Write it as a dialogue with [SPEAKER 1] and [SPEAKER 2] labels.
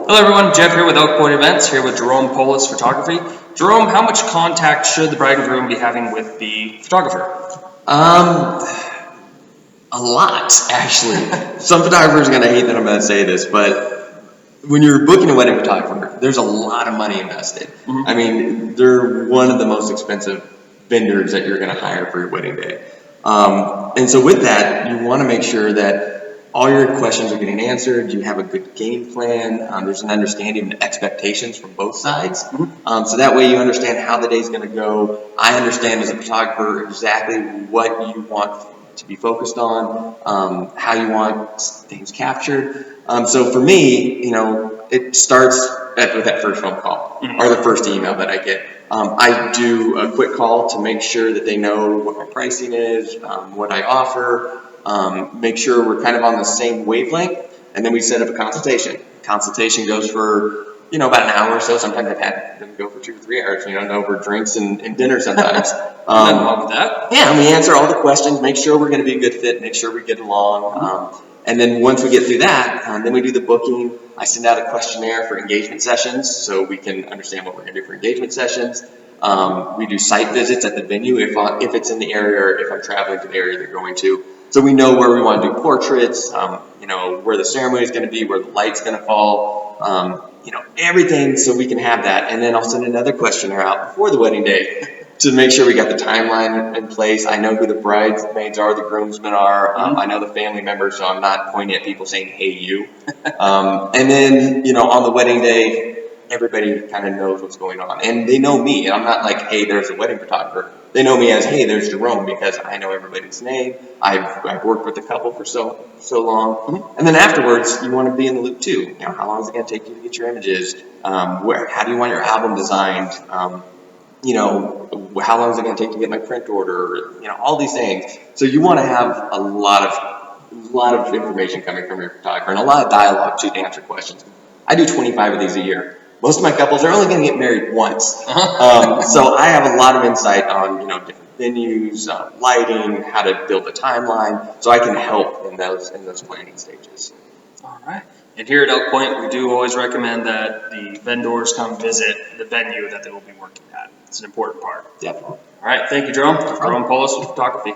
[SPEAKER 1] Hello everyone, Jeff here with Oak Point Events, here with Jerome Polis Photography. Jerome, how much contact should the bride and groom be having with the photographer?
[SPEAKER 2] A lot, actually. Some photographers are going to hate that I'm going to say this, but when you're booking a wedding photographer, there's a lot of money invested. I mean, they're one of the most expensive vendors that you're going to hire for your wedding day. And so with that, you want to make sure that all your questions are getting answered, you have a good game plan, there's an understanding of the expectations from both sides. So that way you understand how the day's going to go. I understand as a photographer exactly what you want to be focused on, how you want things captured. So for me, it starts with that first phone call or the first email that I get. I do a quick call to make sure that they know what my pricing is, what I offer, make sure we're kind of on the same wavelength, and then we set up a consultation. Consultation goes for about an hour or so. Sometimes I've had them go for 2 or 3 hours, over drinks and dinner sometimes.
[SPEAKER 1] Nothing wrong with that.
[SPEAKER 2] Yeah, and we answer all the questions, make sure we're going to be a good fit, make sure we get along. And then once we get through that, then we do the booking. I send out a questionnaire for engagement sessions so we can understand what we're going to do for engagement sessions. We do site visits at the venue if it's in the area or if I'm traveling to the area they're going to. So we know where we want to do portraits, where the ceremony is going to be, where the light's going to fall, everything so we can have that. And then I'll send another questionnaire out before the wedding day to make sure we got the timeline in place. I know who the bridesmaids are, the groomsmen are. I know the family members, so I'm not pointing at people saying, hey, you. And then, on the wedding day, everybody kind of knows what's going on. And they know me. And I'm not like, hey, there's a wedding photographer. They know me as, hey, there's Jerome, because I know everybody's name. I've worked with the couple for so long. And then afterwards, you want to be in the loop too. How long is it going to take you to get your images? How do you want your album designed? How long is it going to take to get my print order? All these things. So you want to have a lot of information coming from your photographer and a lot of dialogue to answer questions. I do 25 of these a year. Most of my couples are only going to get married once. So I have a lot of insight on, different venues, lighting, how to build a timeline, so I can help in those planning stages.
[SPEAKER 1] All right. And here at Elk Point, we do always recommend that the vendors come visit the venue that they will be working at. It's an important part.
[SPEAKER 2] Definitely.
[SPEAKER 1] All right. Thank you, Jerome. Jerome Polis with Photography.